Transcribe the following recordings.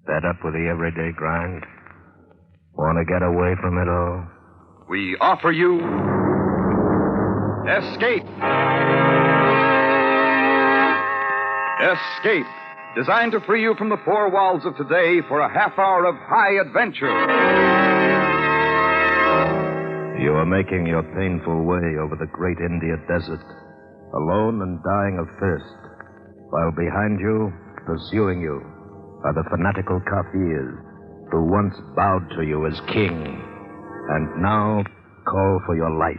Fed up with the everyday grind? Want to get away from it all? We offer you Escape. Escape, designed to free you from the four walls of today for a half hour of high adventure. You are making your painful way over the great India desert, alone and dying of thirst, while behind you, pursuing you, are the fanatical Kafirs who once bowed to you as king and now call for your life.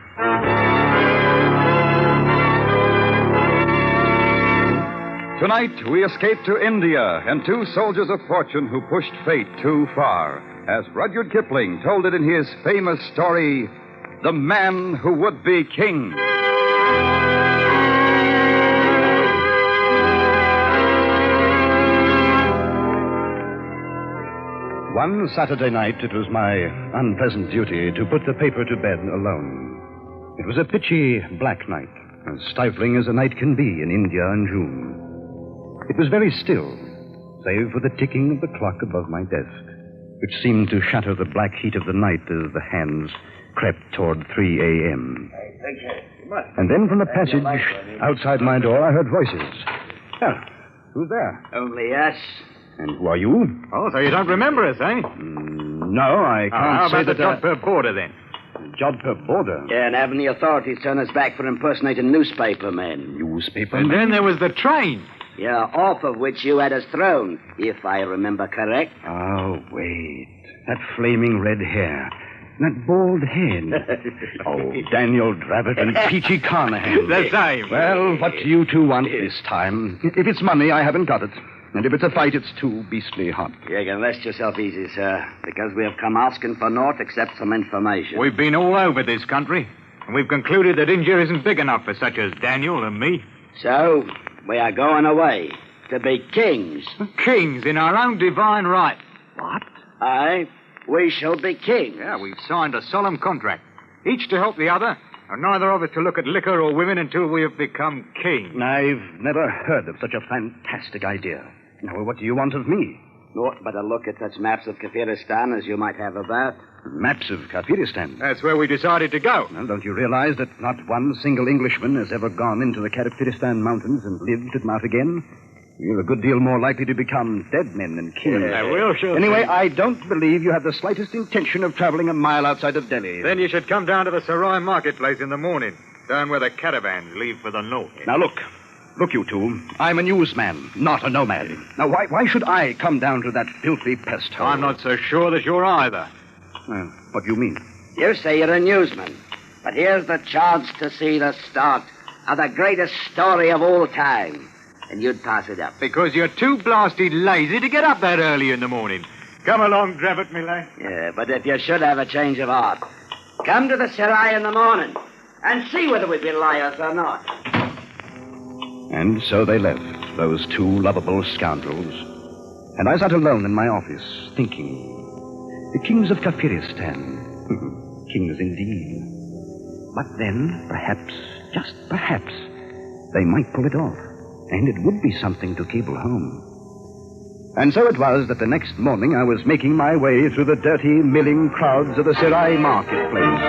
Tonight, we escape to India and two soldiers of fortune who pushed fate too far, as Rudyard Kipling told it in his famous story, The Man Who Would Be King. One Saturday night, it was my unpleasant duty to put the paper to bed alone. It was a pitchy black night, as stifling as a night can be in India in June. It was very still, save for the ticking of the clock above my desk, which seemed to shatter the black heat of the night as the hands crept toward 3 a.m. And then from the passage outside my door, I heard voices. Well, who's there? Only us. And who are you? Oh, so you don't remember us, eh? No, I can't how say about the that... job per border, then? Job per border? Yeah, and having the authorities turn us back for impersonating newspaper men. Newspaper? And then there was the train. Yeah, off of which you had us thrown, if I remember correct. Oh, wait. That flaming red hair. That bald head. Oh, Daniel Dravett and Peachy Carnahan. The same. Well, what do you two want this time? If it's money, I haven't got it. And if it's a fight, it's too beastly hot. You can rest yourself easy, sir, because we have come asking for naught except some information. We've been all over this country, and we've concluded that India isn't big enough for such as Daniel and me. So, we are going away to be kings. Kings in our own divine right. What? Aye, we shall be kings. Yeah, we've signed a solemn contract, each to help the other, and neither of us to look at liquor or women until we have become kings. I've never heard of such a fantastic idea. Now, what do you want of me? Naught but a look at such maps of Kafiristan as you might have about. Maps of Kafiristan? That's where we decided to go. Well, don't you realize that not one single Englishman has ever gone into the Kafiristan mountains and lived and out again? You're a good deal more likely to become dead men than kings. I will, sure. Anyway, I don't believe you have the slightest intention of traveling a mile outside of Delhi. Then you should come down to the Sarai marketplace in the morning, down where the caravans leave for the north. Now, look, you two. I'm a newsman, not a nomad. Now, why should I come down to that filthy pest hole? I'm not so sure that you're either. Well, what do you mean? You say you're a newsman, but here's the chance to see the start of the greatest story of all time. And you'd pass it up. Because you're too blasted lazy to get up that early in the morning. Come along, Dravett, me lad. Yeah, but if you should have a change of heart, come to the Sarai in the morning and see whether we've been liars or not. And so they left, those two lovable scoundrels. And I sat alone in my office, thinking. The kings of Kafiristan. Kings indeed. But then, perhaps, just perhaps, they might pull it off. And it would be something to cable home. And so it was that the next morning I was making my way through the dirty, milling crowds of the Sarai marketplace.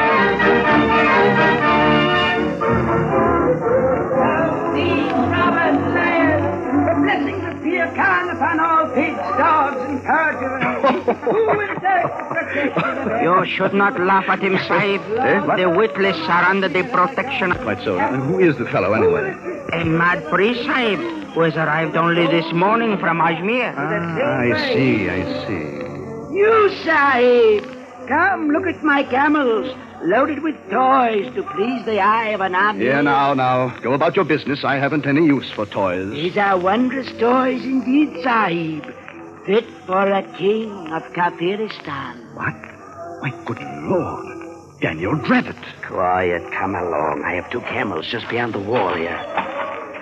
The blessings of Peer Khan upon all pigs, dogs, and perjurers. Who will take the protection? You should not laugh at him, Sahib. The witless are under the protection. Quite so. Who is the fellow, anyway? A mad priest, Sahib, who has arrived only this morning from Ajmer. I see. You, Sahib. Come, look at my camels, loaded with toys to please the eye of an army. Here, now. Go about your business. I haven't any use for toys. These are wondrous toys indeed, Sahib. Fit for a king of Kafiristan. What? My good Lord. Daniel Dravett. Quiet, come along. I have two camels just beyond the wall here.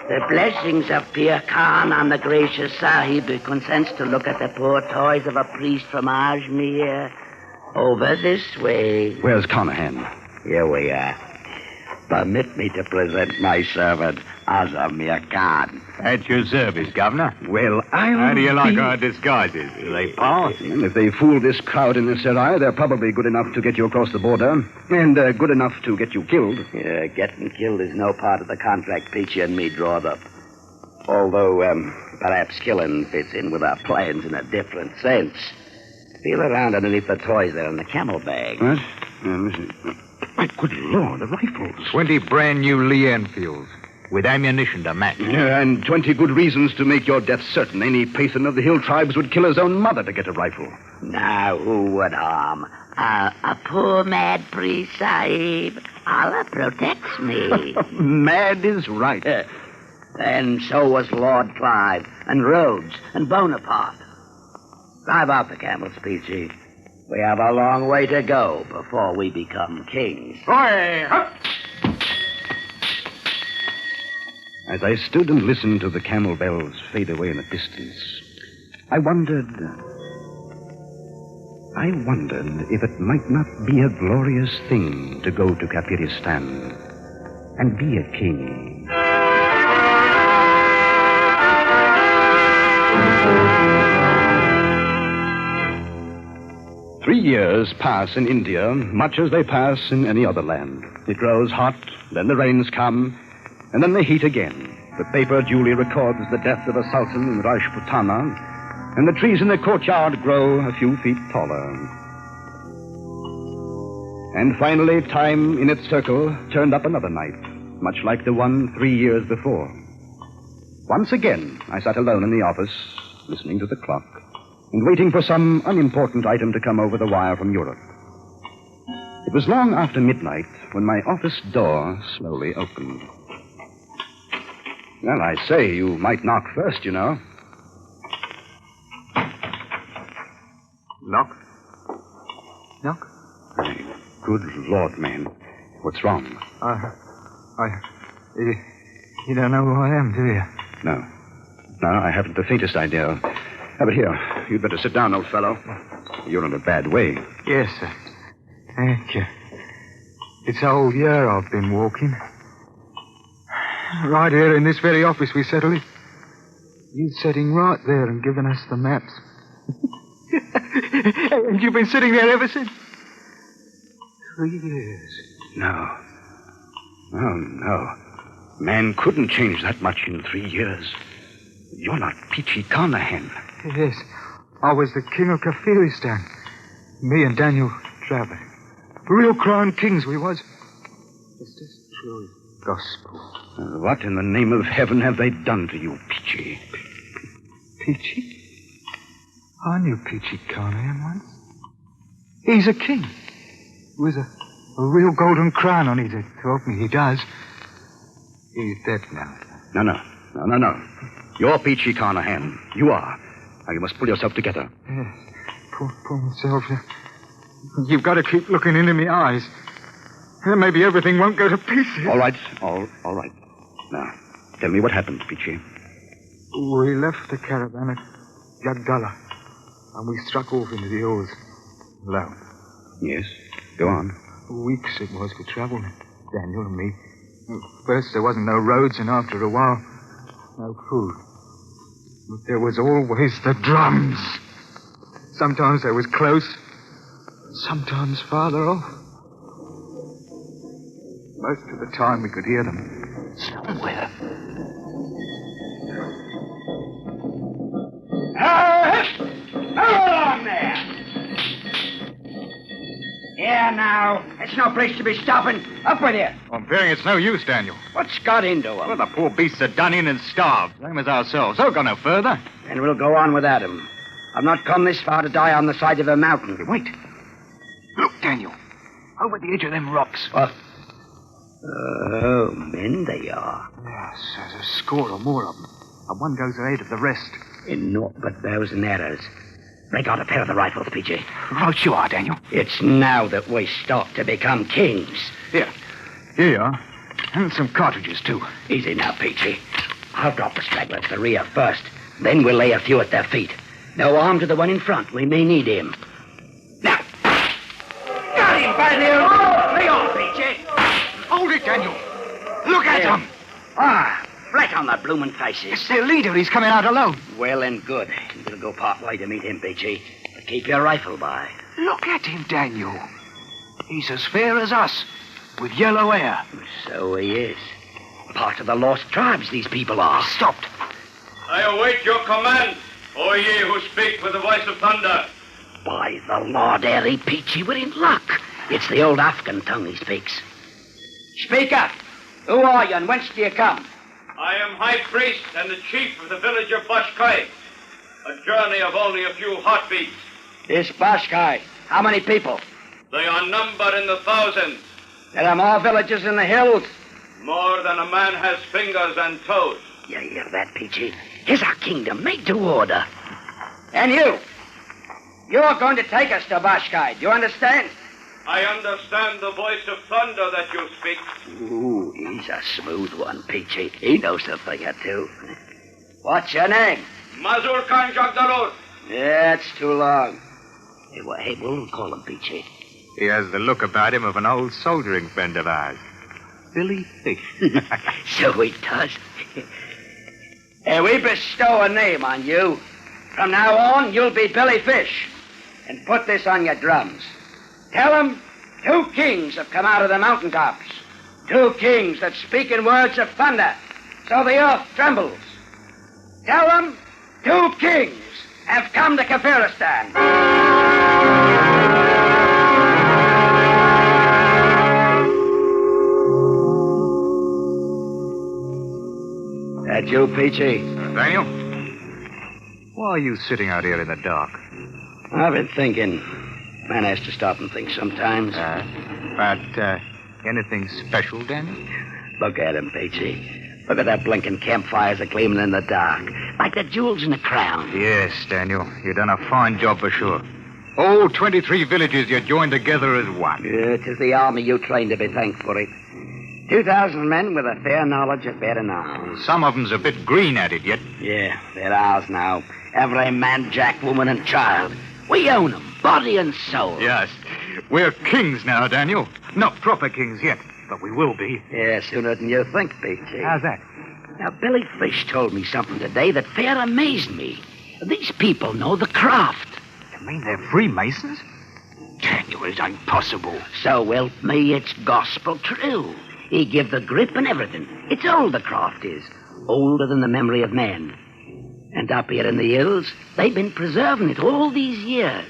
The blessings of Peer Khan on the gracious Sahib who consents to look at the poor toys of a priest from Ajmer. Over this way. Where's Carnahan? Here we are. Permit me to present my servant, Azamir Khan. At your service, Governor. Well, How do you like our disguises? Do they pass? And if they fool this crowd in the Serai, they're probably good enough to get you across the border, and good enough to get you killed. Yeah, getting killed is no part of the contract Peachy and me drawed up. Although, perhaps killing fits in with our plans in a different sense. Feel around underneath the toys there in the camel bag. What? My good Lord, the rifles. 20 brand new Lee Enfields with ammunition to match. Yeah, and 20 good reasons to make your death certain. Any Pathan of the hill tribes would kill his own mother to get a rifle. Now, who would harm? A poor mad priest, Sahib. Allah protects me. Mad is right. And so was Lord Clive, and Rhodes, and Bonaparte. Drive out the camels, Peachy. We have a long way to go before we become kings. As I stood and listened to the camel bells fade away in the distance, I wondered if it might not be a glorious thing to go to Kafiristan and be a king. 3 years pass in India, much as they pass in any other land. It grows hot, then the rains come, and then the heat again. The paper duly records the death of a sultan in Rajputana, and the trees in the courtyard grow a few feet taller. And finally, time in its circle turned up another night, much like the one 3 years before. Once again, I sat alone in the office, listening to the clock, and waiting for some unimportant item to come over the wire from Europe. It was long after midnight when my office door slowly opened. Well, I say, you might knock first, you know. Knock? Knock? Good Lord, man. What's wrong? You don't know who I am, do you? No. No, I haven't the faintest idea. But here, you'd better sit down, old fellow. You're in a bad way. Yes, sir. Thank you. It's a whole year I've been walking. Right here in this very office we settled it. You sitting right there and giving us the maps. And you've been sitting there ever since? 3 years. No. Oh, no. Man couldn't change that much in 3 years. You're not Peachy Carnahan. Yes. I was the king of Kafiristan. Me and Daniel traveling. Real crown kings we was. It's just true gospel. What in the name of heaven have they done to you, Peachy? Peachy? I knew Peachy Carnahan once. He's a king. With a real golden crown on his head. Told me he does. He's dead now. No. You're Peachy Carnahan. You are. Now you must pull yourself together. Yes. Pull myself. You've got to keep looking into my eyes. Then maybe everything won't go to pieces. All right. All right. Now, tell me what happened, Peachy. We left the caravan at Jagdala, and we struck off into the hills alone. Yes, go on. Weeks it was we travelled, Daniel and me. First there wasn't no roads, and after a while, no food. But there was always the drums. Sometimes they was close, sometimes farther off. Most of the time we could hear them somewhere. Hold on there! Here now, it's no place to be stopping. Up with you. I'm fearing it's no use, Daniel. What's got into him? Well, the poor beasts are done in and starved, same as ourselves. They'll go no further. And we'll go on without him. I've not come this far to die on the side of a mountain. Wait. Look, Daniel. Over the edge of them rocks. What? Oh, men they are. Yes, there's a score or more of them. And one goes ahead of the rest. In naught but bows and arrows. Break out a pair of the rifles, Peachy. Right you are, Daniel. It's now that we start to become kings. Here you are. And some cartridges, too. Easy now, Peachy. I'll drop the straggler at the rear first. Then we'll lay a few at their feet. No harm to the one in front. We may need him. Now. Got him by the... Oh, lay off, Peachy. Hold Shoot it, Daniel. Look at them. Ah, flat on the bloomin' faces. It's their leader. He's coming out alone. Well and good. We'll go part way to meet him, Peachy. But keep your rifle by. Look at him, Daniel. He's as fair as us, with yellow hair. So he is. Part of the lost tribes, these people are. Stopped. I await your command, O ye who speak with the voice of thunder. By the Lord Harry, Peachy, we're in luck. It's the old Afghan tongue he speaks. Speak up. Who are you and whence do you come? I am High Priest and the chief of the village of Bashkai. A journey of only a few heartbeats. This Bashkai. How many people? They are numbered in the thousands. There are more villages in the hills. More than a man has fingers and toes. You hear that, Peachy? Here's our kingdom made to order. And you? You're going to take us to Bashkai. Do you understand? I understand the voice of thunder that you speak. Ooh, he's a smooth one, Peachy. He knows a thing or two. What's your name? Mazur Khan Jagdarur. Yeah, it's too long. Hey, we'll call him Peachy. He has the look about him of an old soldiering friend of ours. Billy Fish. So he does. We bestow a name on you. From now on, you'll be Billy Fish. And put this on your drums. Tell them 2 kings have come out of the mountaintops. 2 kings that speak in words of thunder, so the earth trembles. Tell them 2 kings have come to Kafiristan. That you, Peachy? Daniel? Why are you sitting out here in the dark? I've been thinking. Man has to stop and think sometimes. About anything special, Daniel? Look at him, Peachy. Look at that blinking campfires a-gleaming in the dark. Like the jewels in a crown. Yes, Daniel. You've done a fine job for sure. All 23 villages you joined together as one. Yeah, 'tis the army you trained to be thanked for it. 2,000 men with a fair knowledge of bearing arms. Some of them's a bit green at it yet. Yeah, they're ours now. Every man, jack, woman, and child. We own them, body and soul. Yes. We're kings now, Daniel. Not proper kings yet, but we will be. Yeah, sooner than you think, Peachy. How's that? Now, Billy Fish told me something today that fair amazed me. These people know the craft. You mean they're Freemasons? Daniel, it ain't possible. So help me, it's gospel true. He give the grip and everything. It's old, the craft is. Older than the memory of man. And up here in the hills, they've been preserving it all these years.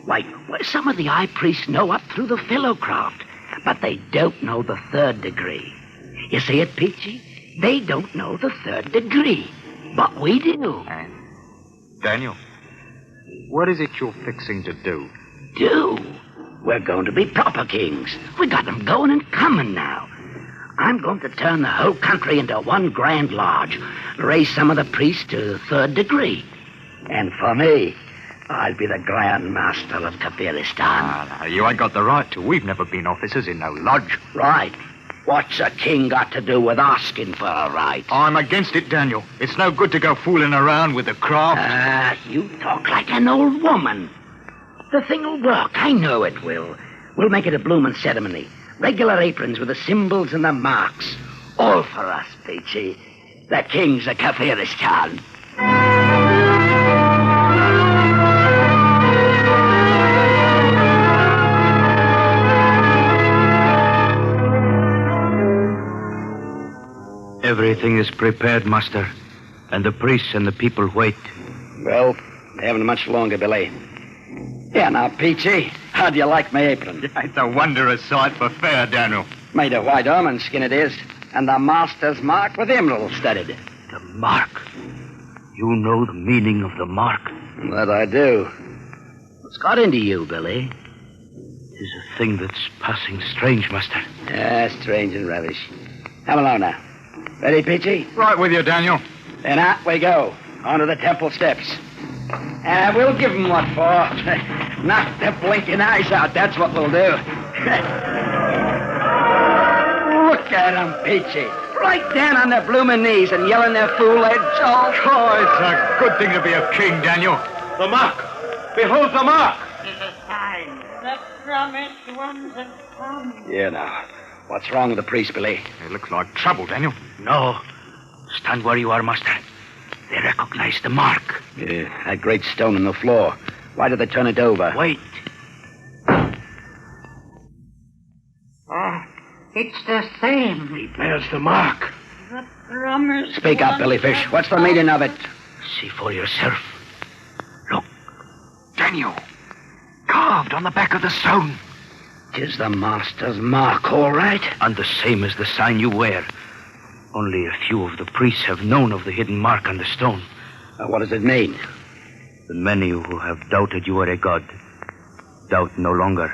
Why, some of the high priests know up through the fellowcraft, but they don't know the 3rd degree. You see it, Peachy? They don't know the 3rd degree, but we do. Daniel, what is it you're fixing to do? Do? We're going to be proper kings. We got them going and coming now. I'm going to turn the whole country into one grand lodge, raise some of the priests to 3rd degree. And for me, I'll be the Grand Master of Kafiristan. No, you ain't got the right to. We've never been officers in no lodge. Right. What's a king got to do with asking for a right? I'm against it, Daniel. It's no good to go fooling around with the craft. You talk like an old woman. The thing'll work. I know it will. We'll make it a bloomin' ceremony. Regular aprons with the symbols and the marks. All for us, Peachy. The kings of Kafiristan. Everything is prepared, Master. And the priests and the people wait. Well, they haven't much longer, Billy. Yeah, now, Peachy, how do you like my apron? It's a wondrous sight for fair, Daniel. Made of white almond skin it is, and the master's mark with emerald studded. The mark. You know the meaning of the mark. That I do. What's got into you, Billy? It is a thing that's passing strange, Master. Yeah, strange and rubbish. Come along now. Ready, Peachy? Right with you, Daniel. Then out we go, onto the temple steps. We'll give 'em what for. Knock their blinking eyes out, that's what we'll do. Look at 'em, Peachy. Right down on their blooming knees and yelling their fool heads all. Oh, it's a good thing to be a king, Daniel. The mark. Behold the mark. It is a sign. The promised ones have come. Yeah, now. What's wrong with the priest, Billy? It looks like trouble, Daniel. No. Stand where you are, master. They recognize the mark. Yeah, that great stone on the floor. Why did they turn it over? Wait. It's the same. He bears the mark. The promise. Speak up, Billy Fish. What's the meaning of it? See for yourself. Look. Daniel. Carved on the back of the stone. 'Tis the master's mark, all right. And the same as the sign you wear. Only a few of the priests have known of the hidden mark on the stone. What does it mean? The many who have doubted you are a god doubt no longer.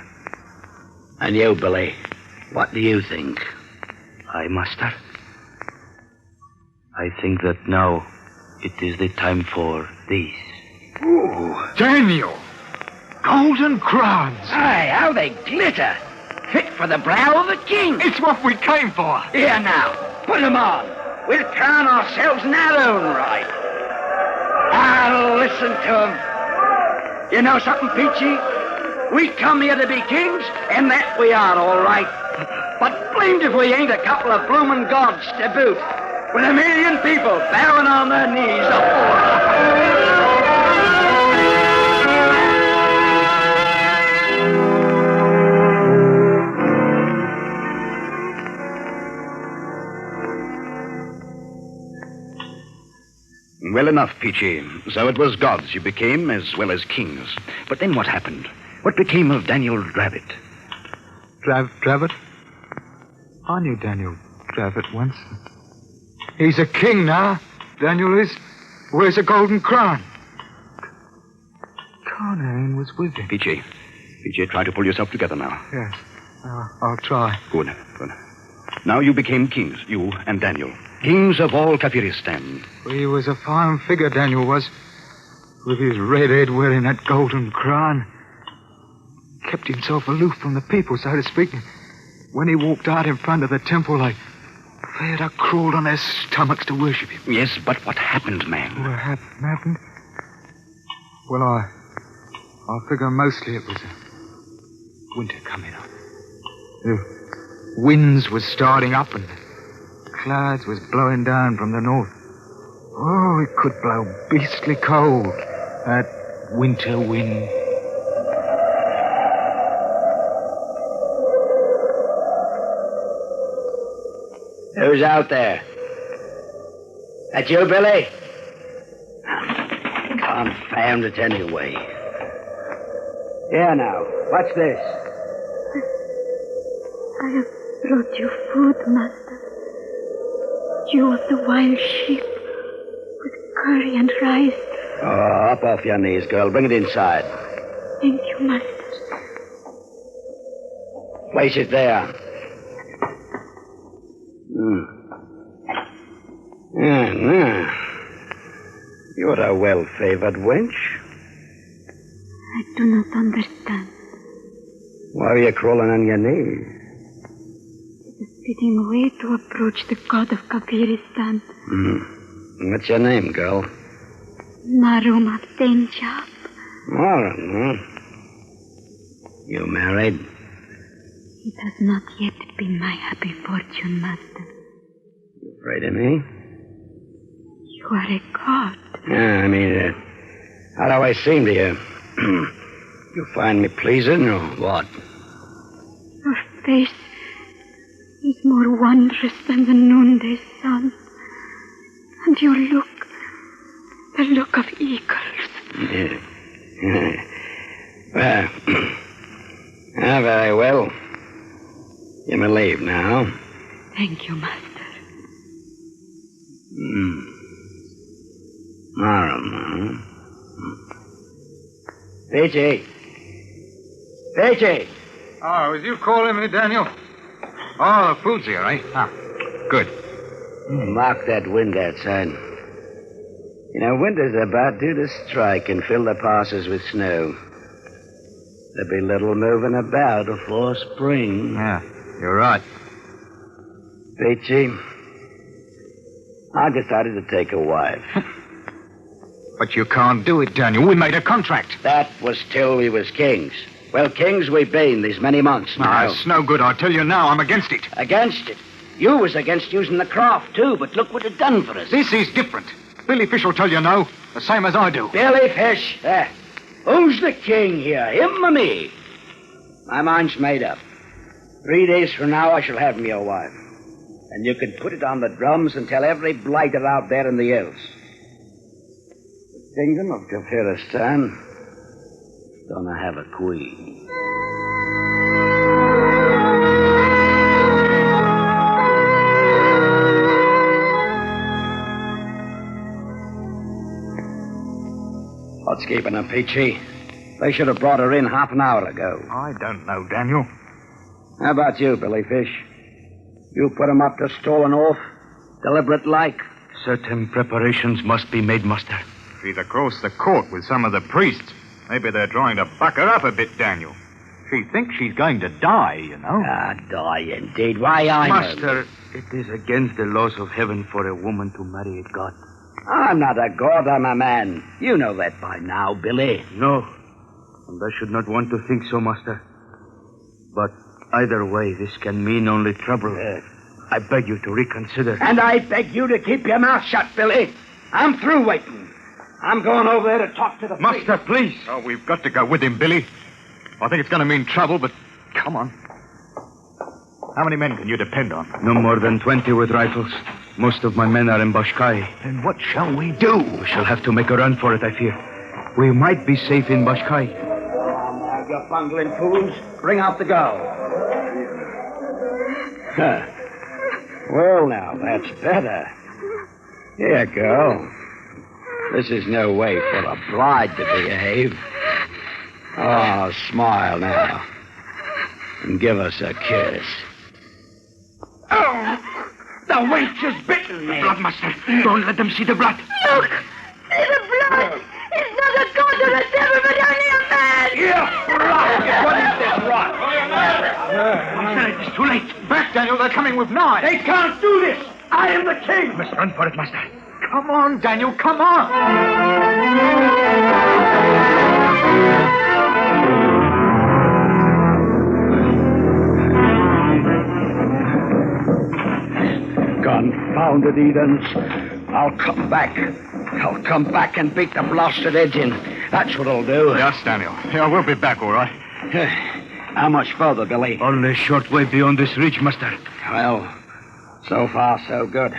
And you, Billy, what do you think? I, master? I think that now it is the time for these. Ooh, Daniel! Golden crowns! Aye, how they glitter. Fit for the brow of a king. It's what we came for. Here now, put them on. We'll crown ourselves in our own right. I'll listen to them. You know something, Peachy? We come here to be kings, and that we are, all right. But blamed if we ain't a couple of bloomin' gods to boot, with 1,000,000 people bowing on their knees before us. Well enough, Peachy. So it was gods you became as well as kings. But then what happened? What became of Daniel Dravitt? Dravitt? I knew Daniel Dravitt once. He's a king now, Daniel is. Wears a golden crown. Carnane was with him. Peachy, try to pull yourself together now. Yes, I'll try. Good. Now you became kings, you and Daniel. Kings of all Kafiristan. He was a fine figure, Daniel was. With his red head wearing that golden crown. Kept himself aloof from the people, so to speak. When he walked out in front of the temple, they fared up crawled on their stomachs to worship him. Yes, but what happened, man? What happened? Well, I figure mostly it was a winter coming up. The winds was starting up and the clouds was blowing down from the north. Oh, it could blow beastly cold, that winter wind. Who's out there? That you, Billy? Confound it anyway. Here now, what's this? I have brought you food, master. Stew of the wild sheep with curry and rice. Oh, up off your knees, girl. Bring it inside. Thank you, master. Place it there. You're a well-favored wench. I do not understand. Why are you crawling on your knees? It is a fitting way to approach the god of Kafiristan. What's your name, girl? Maruma Tenjab. Marum, huh? You married? It has not yet been my happy fortune, master. You afraid of me? You are a god. How do I seem to you? You find me pleasing or what? Your face is more wondrous than the noonday sun. And your look, the look of eagles. Very well. You may leave now. Thank you, master. Marum, Peachy! Peachy! Oh, was you calling me, Daniel? Oh, the food's here, eh? Ah, good. Mark that wind outside. You know, winter's about due to strike and fill the passes with snow. There'll be little moving about before spring. Yeah, you're right. Peachy, I decided to take a wife. But you can't do it, Daniel. We made a contract. That was till we was kings. Well, kings we've been these many months now. It's no good. I tell you now, I'm against it. Against it? You was against using the craft, too, but look what it done for us. This is different. Billy Fish will tell you no, the same as I do. Billy Fish? Who's the king here, him or me? My mind's made up. 3 days from now, I shall have me a wife. And you can put it on the drums and tell every blighter out there in the hills. The kingdom of Kafiristan gonna have a queen. What's keeping her, Peachy? They should have brought her in half an hour ago. I don't know, Daniel. How about you, Billy Fish? You put 'em up to stolen oath? Deliberate like? Certain preparations must be made, Master. She's across the court with some of the priests. Maybe they're trying to buck her up a bit, Daniel. She thinks she's going to die, you know. Ah, die indeed. Why, Master, it is against the laws of heaven for a woman to marry a god. I'm not a god, I'm a man. You know that by now, Billy. No, and I should not want to think so, Master. But either way, this can mean only trouble. I beg you to reconsider. And I beg you to keep your mouth shut, Billy. I'm through waiting. I'm going over there to talk to the priest. Master, please. Oh, we've got to go with him, Billy. I think it's going to mean trouble, but come on. How many men can you depend on? No more than 20 with rifles. Most of my men are in Bashkai. Then what shall we do? We shall have to make a run for it, I fear. We might be safe in Bashkai. Now, you bungling fools. Bring out the girl. Huh. Well, now, that's better. Here, girl. This is no way for a bride to behave. Oh, smile now. And give us a kiss. Oh, the wench has bitten me. Blood, Master. Don't let them see the blood. Look! See the blood! It's not a god or a devil, but only a man! Here! Rot! What is this rot? Master, it is too late. Back, Daniel. They're coming with knives. They can't do this! I am the king! Let's run for it, Master. Come on, Daniel. Come on. Confounded Edens. I'll come back. I'll come back and beat the blasted edge in. That's what I'll do. Yes, Daniel. Yeah, we'll be back, all right. How much further, Billy? Only a short way beyond this ridge, Master. Well, so far, so good.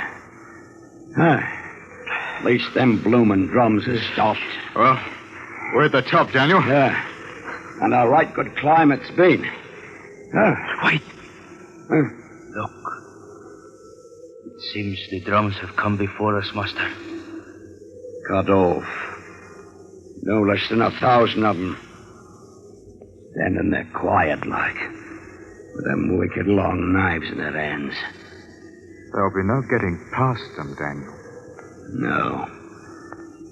At least them bloomin' drums has stopped. Well, we're at the top, Daniel. Yeah. And a right good climb it's been. Wait. Look. It seems the drums have come before us, Master. Cut off. No less than 1,000 of them. Standing there quiet like, with them wicked long knives in their hands. There'll be no getting past them, Daniel. No.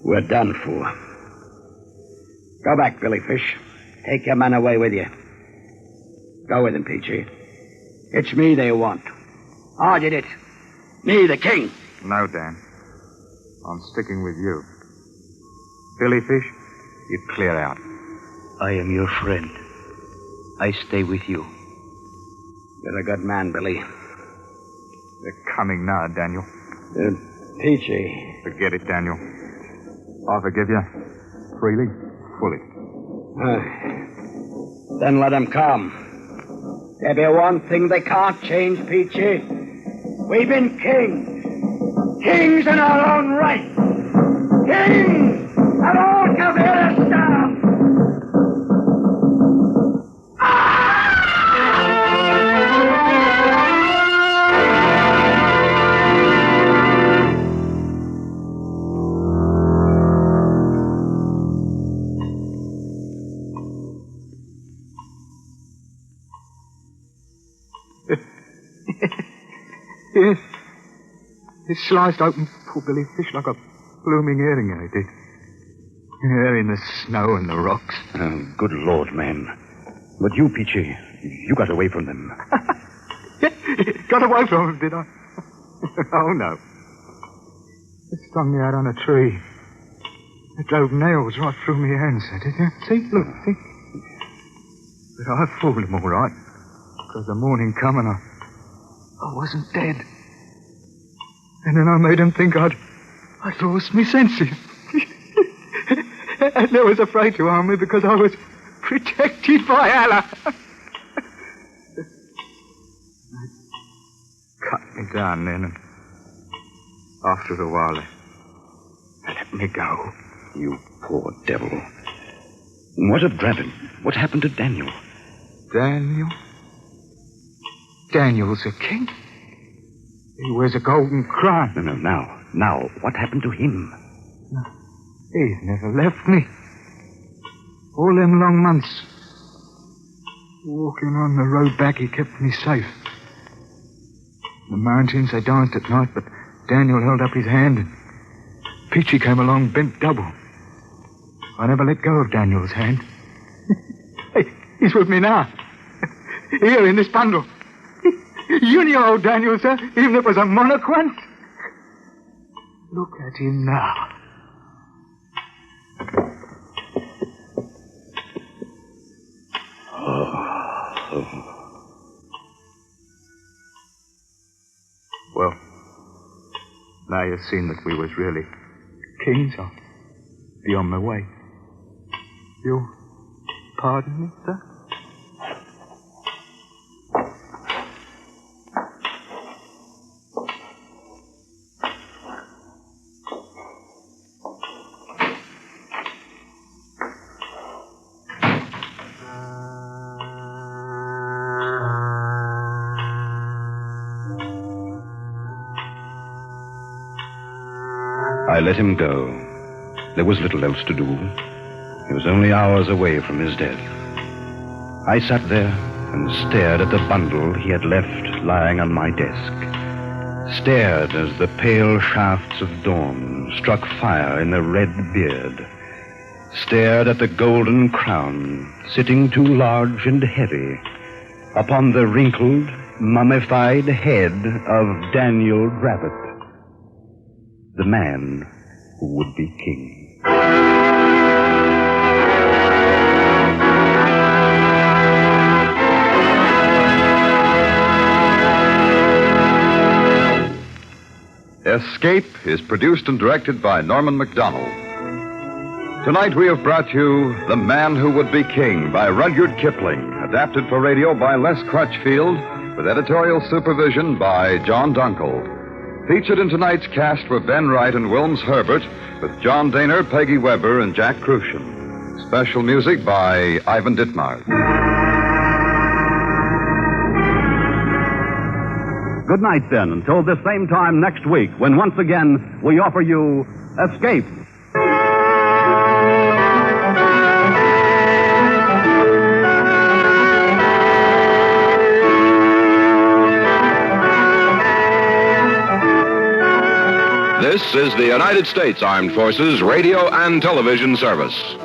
We're done for. Go back, Billy Fish. Take your men away with you. Go with them, Peachy. It's me they want. I did it. Me, the king. No, Dan. I'm sticking with you. Billy Fish, you clear out. I am your friend. I stay with you. You're a good man, Billy. They're coming now, Daniel. Peachy. Forget it, Daniel. I forgive you. Freely, fully. Then let them come. There be one thing they can't change, Peachy. We've been kings. Kings in our own right. Kings of all Kafiristan. Yes. It sliced open poor Billy Fish like a blooming herring, I did. There in the snow and the rocks. Oh, good Lord, man. But you, Peachy, you got away from them. Got away from him, did I? Oh, no. It stung me out on a tree. It drove nails right through my hands, did you? See? Look, see? But I fooled him all right, because the morning come and I wasn't dead. And then I made him think I'd lost me senses. And they was afraid to harm me because I was protected by Allah. They cut me down then, and after a while they let me go. You poor devil. What of Draven? What happened to Daniel? Daniel? Daniel's a king. He wears a golden crown. No, now, what happened to him? He's never left me. All them long months. Walking on the road back, he kept me safe. The mountains, they danced at night, but Daniel held up his hand, and Peachy came along bent double. I never let go of Daniel's hand. Hey, he's with me now. Here in this bundle. You knew old Daniel, sir, even if it was a monarch once. Look at him now. Well, now you've seen that we was really kings, I'll be on my way. You'll pardon me, sir? I let him go. There was little else to do. He was only hours away from his death. I sat there and stared at the bundle he had left lying on my desk. Stared as the pale shafts of dawn struck fire in the red beard. Stared at the golden crown sitting too large and heavy upon the wrinkled, mummified head of Daniel Drabbett, the man who would be king. Escape is produced and directed by Norman MacDonald. Tonight we have brought you The Man Who Would Be King by Rudyard Kipling, adapted for radio by Les Crutchfield, with editorial supervision by John Dunkel. Featured in tonight's cast were Ben Wright and Wilms Herbert, with John Daner, Peggy Weber, and Jack Crucian. Special music by Ivan Ditmars. Good night, then, until this same time next week, when once again we offer you Escape. This is the United States Armed Forces Radio and Television Service.